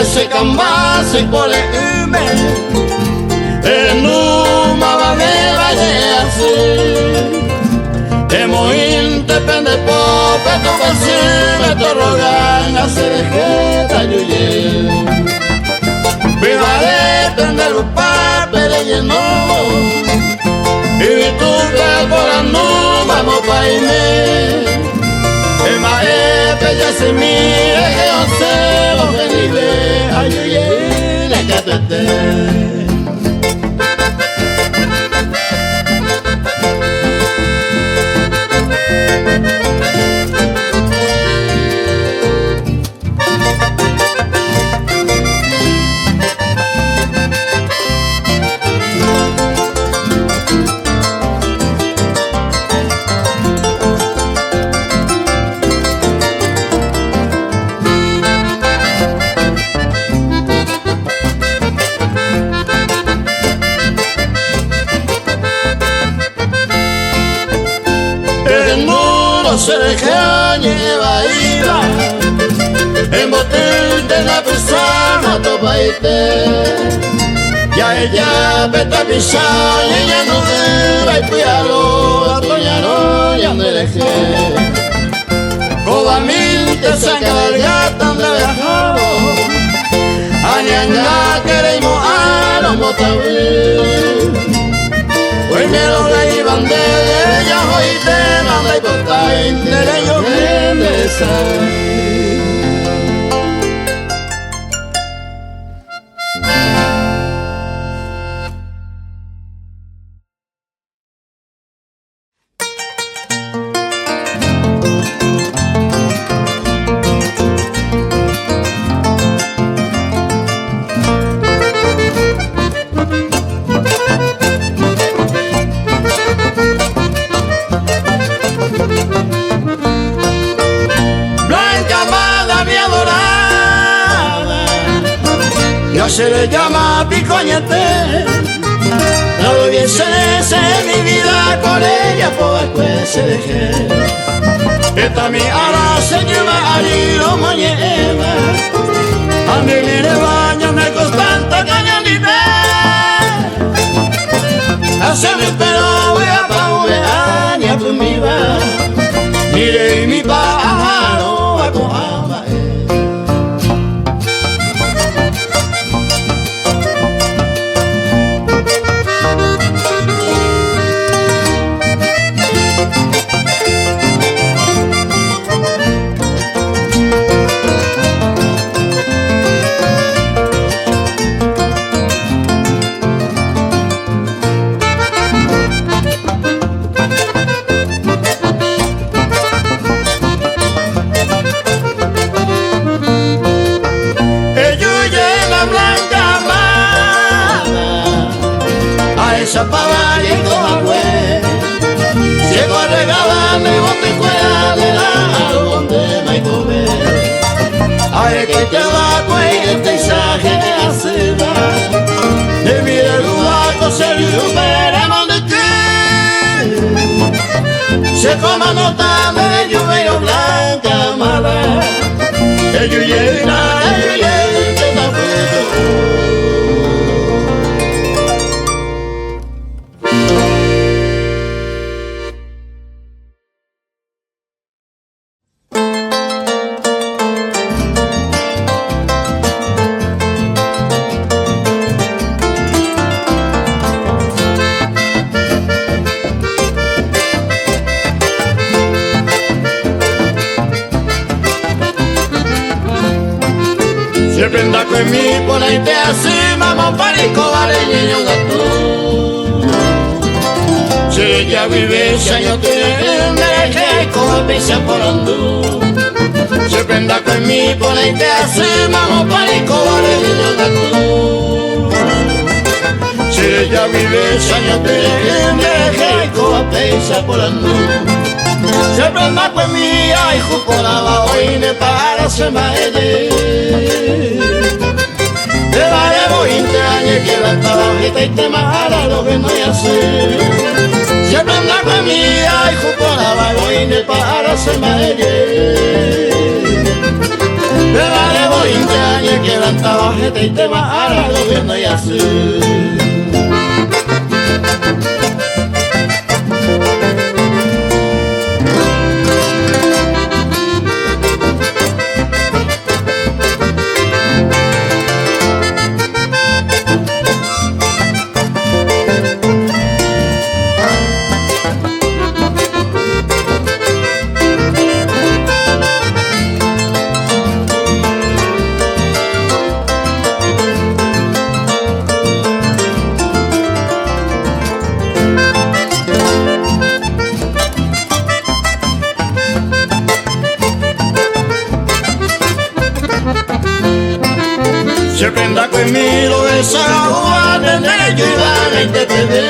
se cambase por el hume en uma bandeira de assim hemos independe pope tu cocina tu rogan a serjeta yuye viva de tender un papel lleno y tu que por no vamos pa' irme el maestro ya se mira que yo sé lo que vive ayuye la catete. Se deja llevar ira en botel de la persona topaite ya ella peta pisar y ella no debe y cuidarlo a ya no dejé cobamente se cargata de viajado a ñanga queremos a los motables pues me lo iban de ella hoy te manda y toca de ellos que me se le llama picoñete, no hubiese en mi vida con ella, pues se dejé. Esta mi ara se lleva a lo mañana, a mí me baño me constante cañonita, hace mi pelo voy a paulear y a tu mi va, mire y mi pájaro a cojama. Esa pava llegó a güey, llegó a regalarme bote y cuera de la donde me come. Ay, que te va güey, el paisaje hace va, de mi lugar se recuperamos de que se coma nota de lluvia blanca mala, el lluvia que está frito. Siempre anda conmigo por ahí te así, mamá parico vale niño de tú. Si ella vive, si año tiene un derecho y como pisa por andú. Siempre anda conmigo por ahí te así, mamá parico vale niño de tú. Si ella vive, si año tiene un derecho y como pisa por andú. Siempre anda conmigo y jucoraba hoy ne para se maele. Te daremos 20 años que la trabajita y te mala lo que no hay hacer. Siempre anda conmigo y jucoraba hoy ne para se maele. Te daremos 20 años que la gente y tema al gobierno y así. Siempre anda conmigo esa agua de yo y la gente te ve.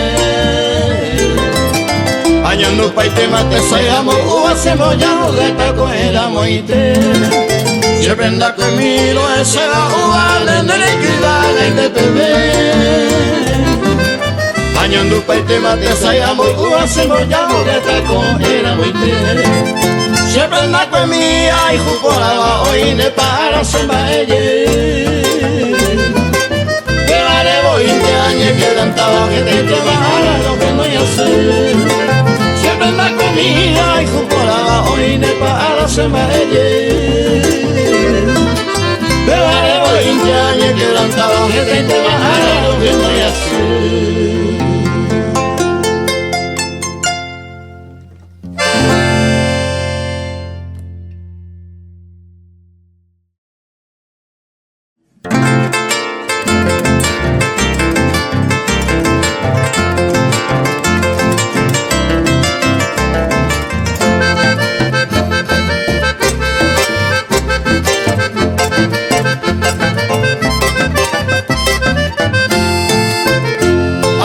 Añando pa' y te mate sayamos o hacemos ya de taco el amo y te. Siempre anda conmigo esa agua de yo y la gente te ve. Añando pa' y te mate sayamos o hacemos ya de taco el amo y te. Siempre anda conmigo y jugo la hoy de para sembaelle. 20 años que cantaba que te trabajara lo que no ya sé. Siempre anda comida y jucolaba hoy de para se me pero haré 20 años que cantaba que te trabajara lo que no ya sé.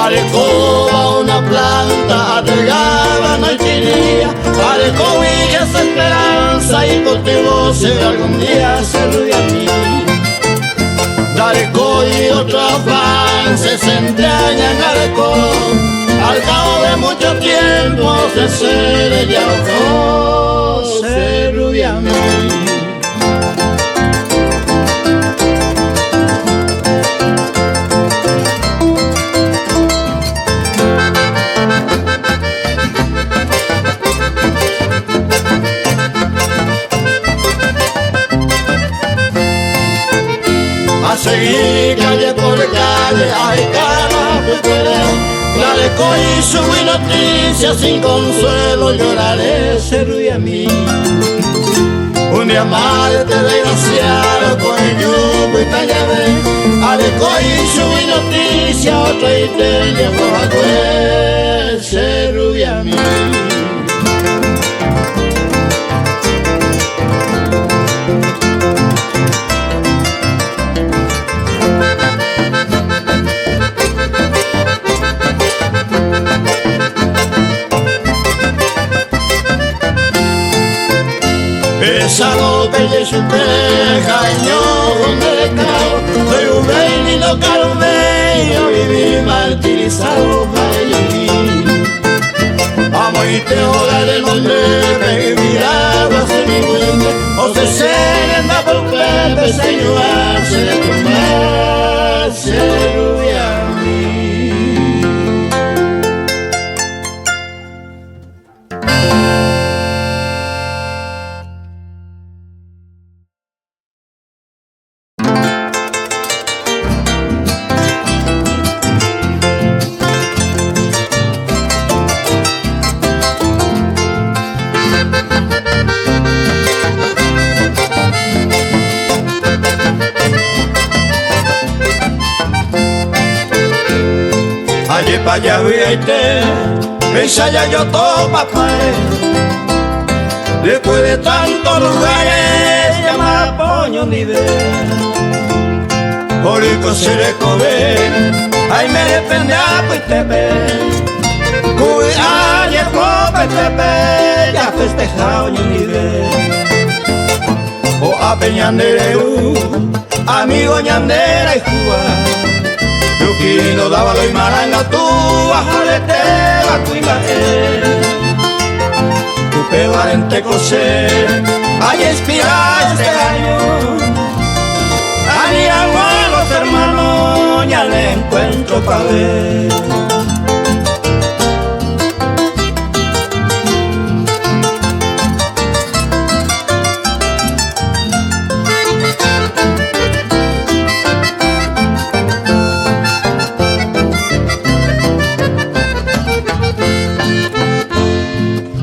Arecoba una planta atragaba no chiría, arecoba y esa esperanza y contigo se algún día se ríe a mí. Arecoba y otro afán se entrañan arecoba, al cabo de mucho tiempo se sería ojo, se ríe a mí. A seguir calle por calle, ay cara, la de y subí noticias sin consuelo, lloraré, se ríe a mí. Un día mal te desgraciado con el yugo y tallabé, a de y subí noticias, otra y te llevo a cuel, se ríe a mí. Esa ropa y su teja, el de cao, soy un rey y no caro yo viví martirizado para ellos. Amo y te joder el nombre, me miraba hacia mi muerte, o se seguen da por pepe, señor, se le tumba, se rubia a mí. Allí pa' allá viste, esa ya yo todo papá. Después de tantos lugares, llama Poño Nivel. Orico se le cobe, ay me depende a Puitepe. Cuy ayer cope Pepe, ya festejado Nivel. O a Peñandereu, amigo Ñandera y Cuba. Yuquino dábalo y maranga tú, bajolete a tu imagen. Tu pevarente cosé, ay inspira este año. Ani abuelo mano ya le encuentro pa' ver.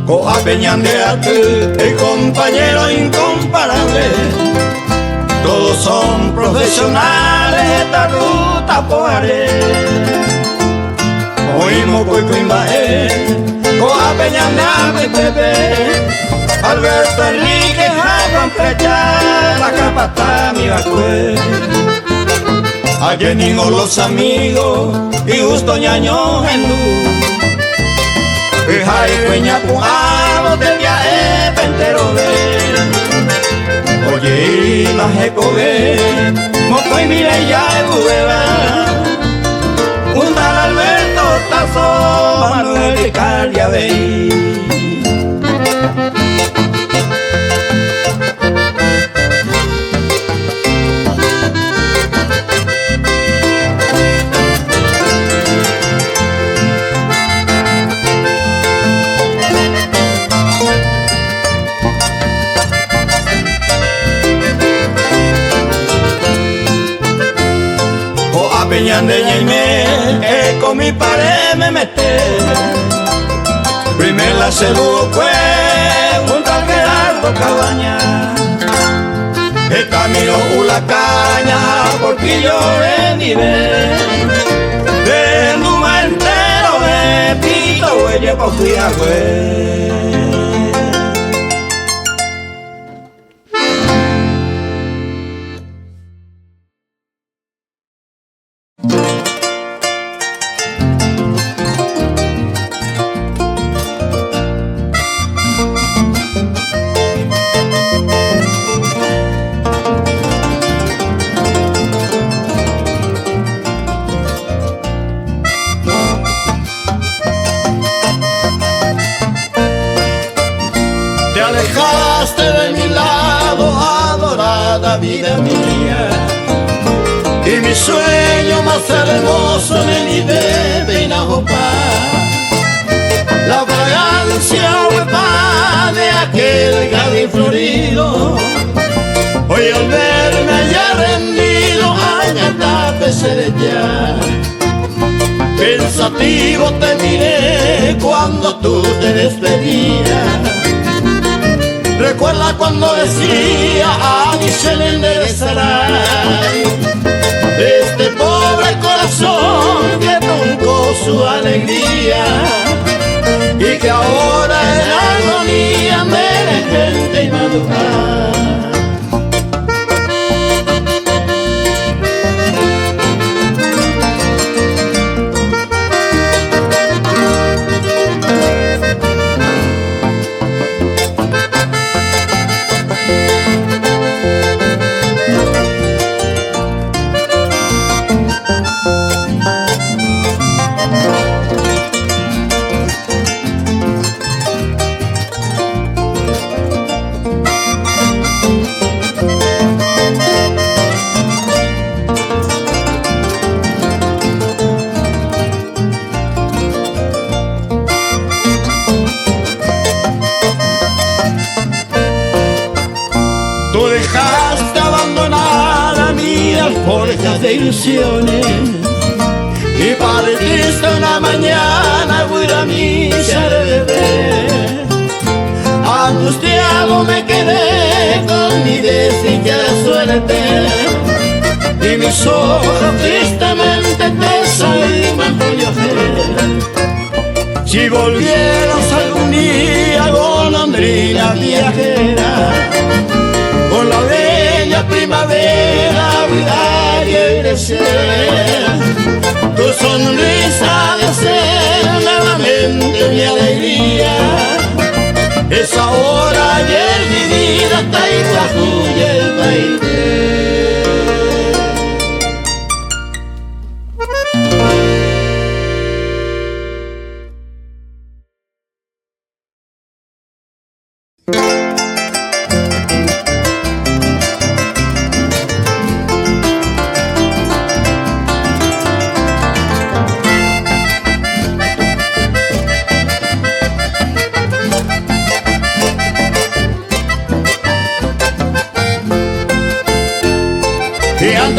Coja Peñandeate, el compañero incomparable. Todos son profesionales, esta ruta poaré. Oímos Coimbaé, Coja Peñandeate, Pepe, Alberto Enrique, Juan Flecha, la capata mi vacue. A Jenny o los amigos y Justo Ñaño en luz. Jai Peña Pujado del viaje pentero ver. Oye, la Jecove, Moco y Mireya el Bubeba, un tal Alberto Tazo, Manuel y Calia Bey. Peñande Ñaimé, que con mi pared me meté. Primero la celudo fue junto al Gerardo Cabaña. El camino la caña, porque yo en nivel. De Numa entero de pito, huelle pa' cuidar, güey. Vida mía, y mi sueño más hermoso en el de Inajopa, la fragancia huepa de aquel jardín florido. Hoy al verme allá rendido, añada peceré ya. Pensativo te miré cuando tú te despedías. Recuerda cuando decía a mi se le enderezará este pobre corazón que truncó su alegría y que ahora en agonía me gente y madrugar. Tú dejaste abandonada mi alforjas de ilusiones y partiste una mañana fuera a mi ser bebé. Angustiado me quedé con mi desdichada suerte y mis ojos tristemente te salvan por llover. Si volvieras algún día, golondrina viajera, con la bella primavera, cuidar y crecer. Tu sonrisa de ser nuevamente mi alegría. Es ahora ayer mi vida, taita tuya el baile.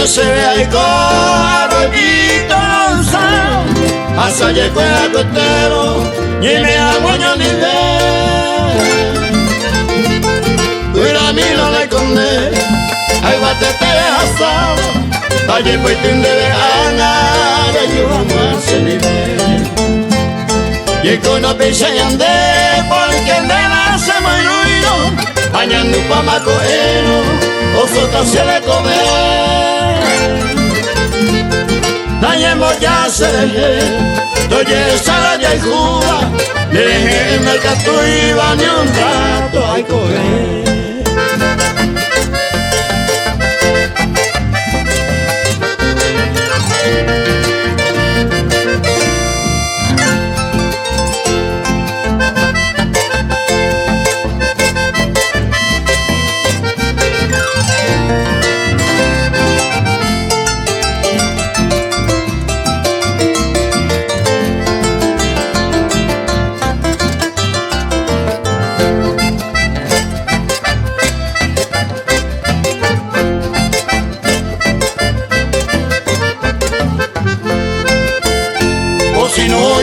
se ve ahí con arroyito lanzado, hasta llego el costero, ni me aguaño ni ve. Cuida a mí no le conde, ay guate te asado, allí pues tinde de ganar, yo amo a se nivel. Y con no piensa y andé, porque de la se me ruido, bañando pa' macoero, osota se le come. Dañemos ya se dejé, doye sala ya y juda, le dejé en el gato y va ni un rato hay coger.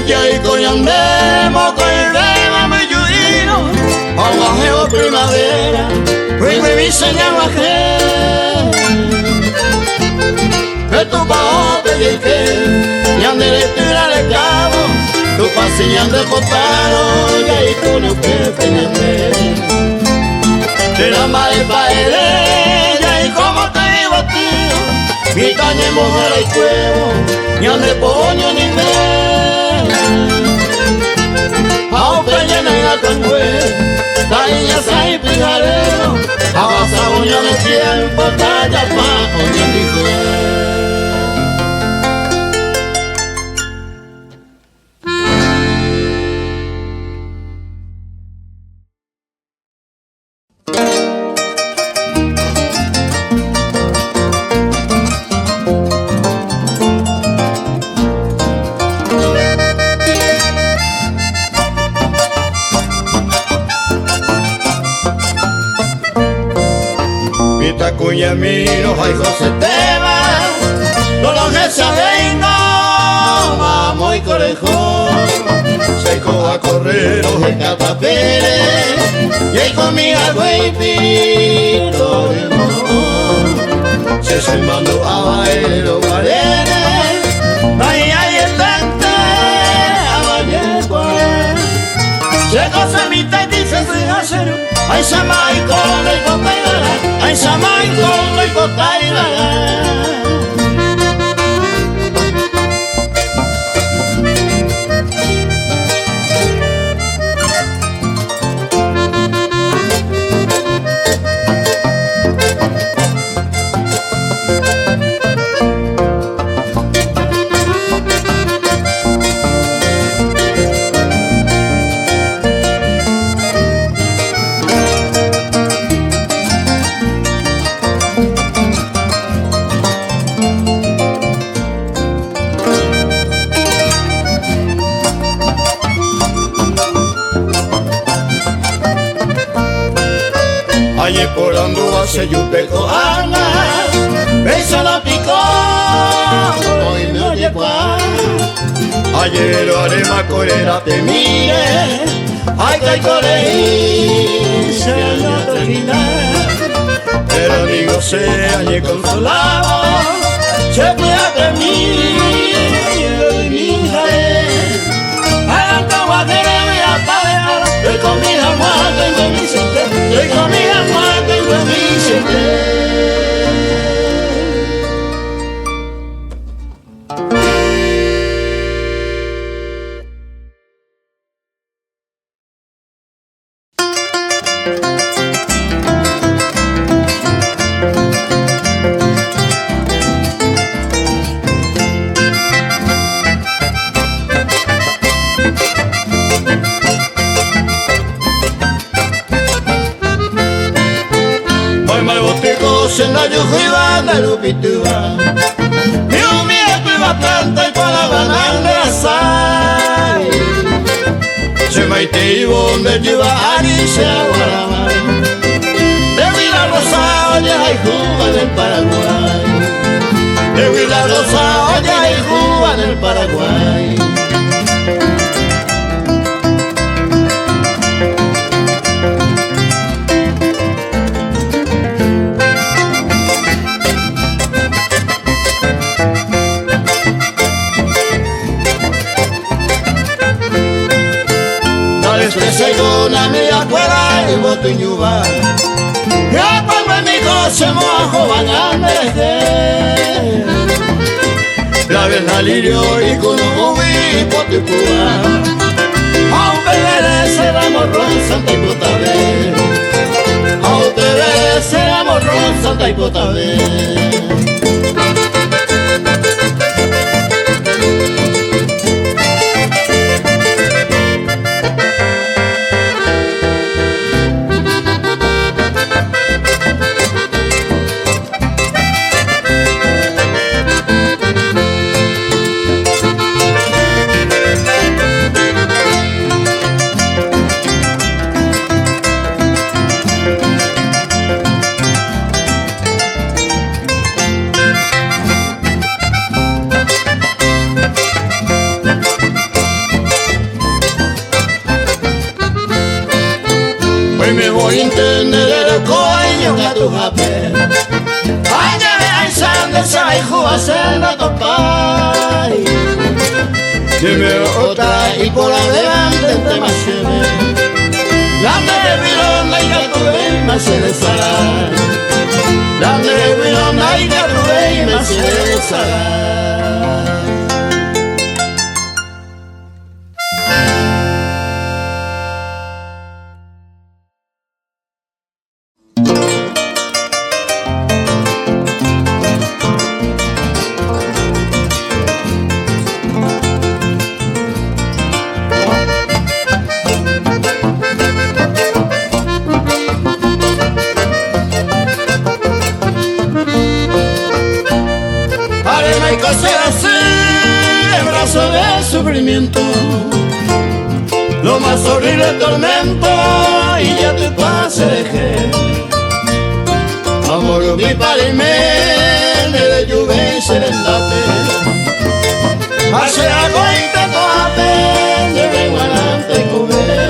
Y coñandemos con el tema me lluvino, aguajeo primavera, pues me diseñan bajé. Que tu bajo te dije, y ande de tira de cabo, tu pasiñan de potaro, y ahí tú no que peñande. De la madre paede, y ahí como te digo tío, mi caña mujer y cuevo, ni ande poño ni me. Aunque llena la cangüe, taña sai pijarero, abasa uña de tiempo, talla pa' uña de cuya miro, ay José Esteban, no lo que se vengo, vamos y corejo, se coja a correr, oje catapere, y ahí con mi agua y pito de mojo, se mandó a bailo guarenes, ahí estante, a vallejo, se cosa mitad y dice soy acero, ay samay con el cotaira, ay samay con el cotaira. Ayer por Andúa se yupeco ana, besa la picó, hoy me oye pa. Ayer lo haré ma corera te mire, ay que coreí, se no terminar. Pero digo se ayer consolado, se cuida de mí, y mi hija es, hagan caguadera y a padear, estoy con mi almohada, tengo mi sente, estoy con mi almohada, tengo mi sente. En la yujiva de Lupitúa, y un viejo iba planta y para ganar de asai. Se maite y bonde lleva ari se aguarama, de Vila Rosales y Juba del Paraguay. de Huila Rosa, Olla y Cuba en el Paraguay. Seguna mi acuerda y botiñuba ya cuando en mi coche mojo van a desde la vena lirio y con un ubi potipua a un bebé se la morrón santa y potable a un bebé se la morrón santa y potable. Me voy a entender el coño que tu jape ay ya me hay sangre sai jugo se la topai dime otra y por adelante te más se ve la de virona y que tu ven más se deshará la de virona y que tu ven más se deshará. Hay cosas así, el brazo de sufrimiento, lo más horrible el tormento, y ya te pase dejé. Amor, mi padre de lluvia y serendate, hace agua y te toate, de vengo adelante y comer.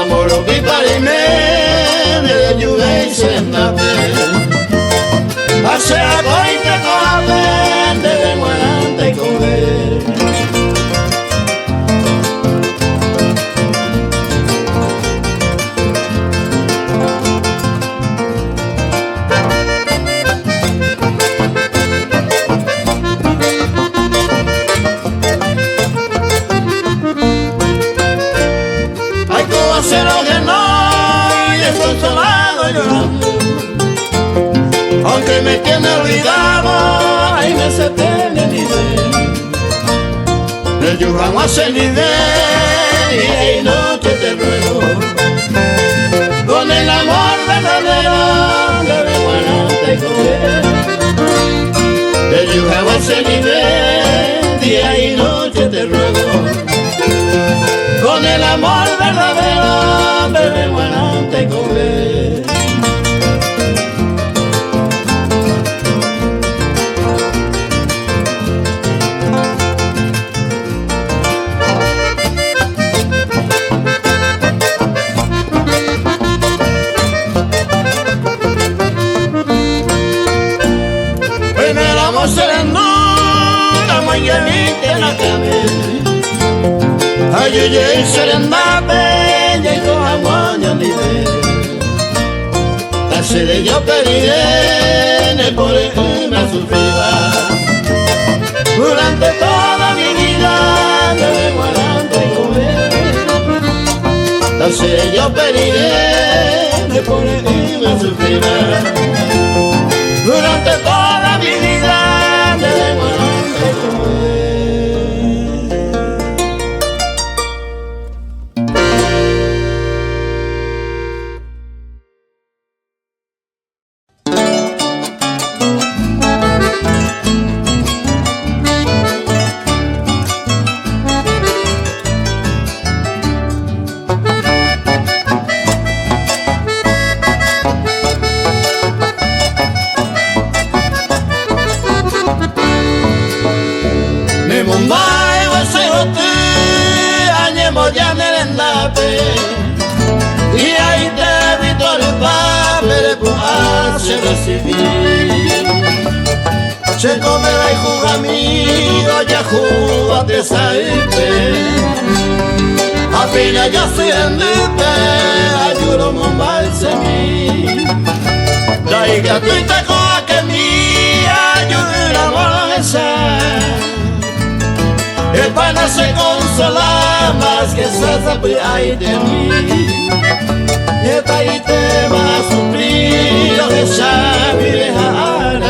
Amor, mi padre de lluvia y serendate, hace agua y te comen, debemos adelante y comer. Hay que hacer lo que no, y desconsolado llorando. Aunque me tiene olvidado, ahí me se tiene ni ver. El yujan hace ni ver, y hay noche te ruego. Con el amor verdadero, debemos adelante comer. El yujan hace ni ver, día y noche te ruego. Con el amor verdadero, debemos adelante comer. Sereno, la mañanita en la cabeza. Ay, ay, ay, serena bella y con amaña ni ve. La sede yo pediré por una sufrida. Durante toda mi vida debemos adelante comer. La sede yo pediré por una sufrida. Durante toda mi vida debemos adelante comer. recibir. Se comerá y juga mío, ya jugate saipe. Apenas ya siente, ayudo mon balsemi. Daiga tuita koa que mi ayuda molesa. El pana se consola más que se sabe ay de mí. Eta y te va a sufrir lo que sabe dejar.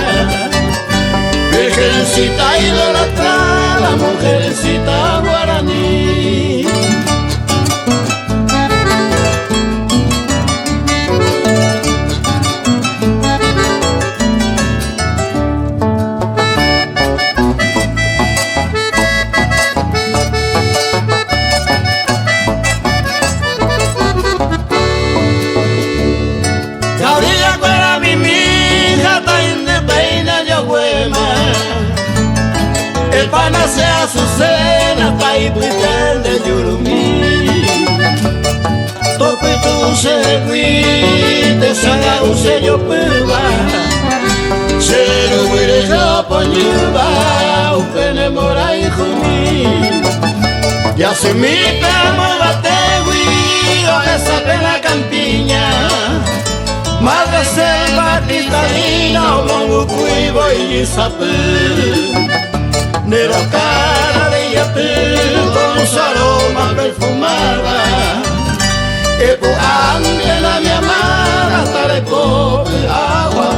Virgencita idolatrada, mujercita guaraní. El pana se azucena, pa' y de yurumí. Tope tu se te saga un sello peba. Se lo huire yo poñuba, un pene mora y jumí. Ya se mi tamo bategui, o esa pena campiña. Madre selva cristalina, o mongu cuivo y sapú. De la cara de yapel con su aroma perfumada. Que por ante la mi amada hasta le coge agua.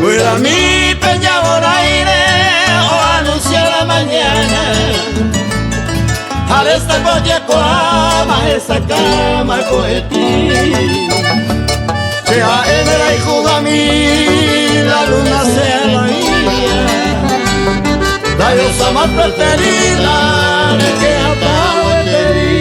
Cuida mi peña por aire o anuncia la mañana. Al esta coche cuama, esa cama cohetí. Sea en el hijo a mí, la luna sea la mía. La diosa más preferida que atado de ti.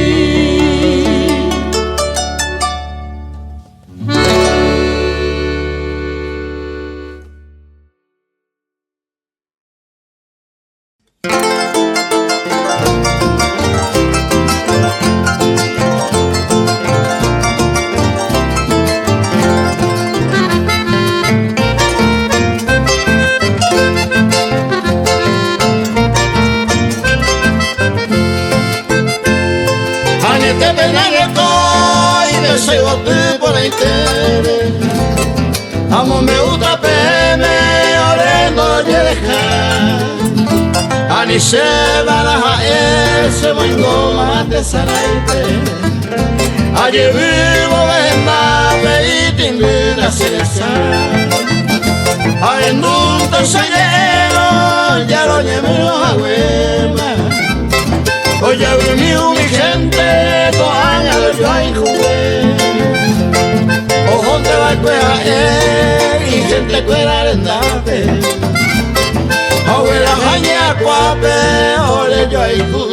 Amo me gusta peme orendo yereja. Ani se baraja se moingo mate saraite. Aye vivo venda peitinguna selesa. Aye nunca se lleno ya lo llevo a huema. Oye mi gente toaña yo hay jugué. Ojo te va a cuidar y gente cuidar en date. Abuela jaña cuape, ole yo hay jugué.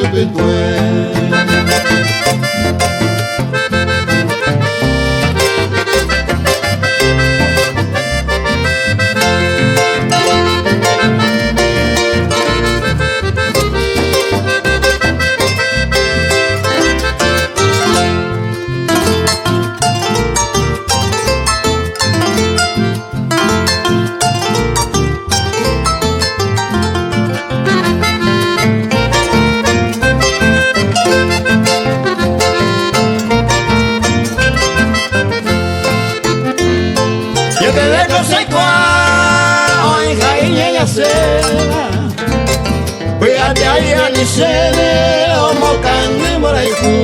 Cuídate ahí a ni sede o mocande moraiku.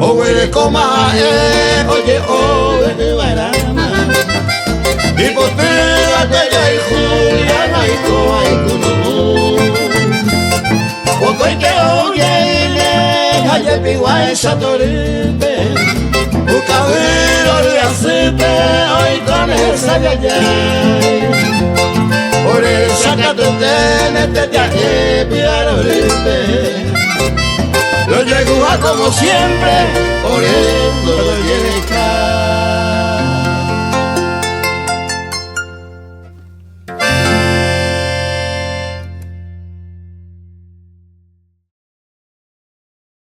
O huele coma oye oye bailama. Y por pégate ya y Juliana y coa y cuno. Poco y que oye haya piguay satorite. Ucabiro le aceite hoy con esa yayay. Por el saca tu tenete te coyote. Yo llego a como siempre, corriendo de llegar.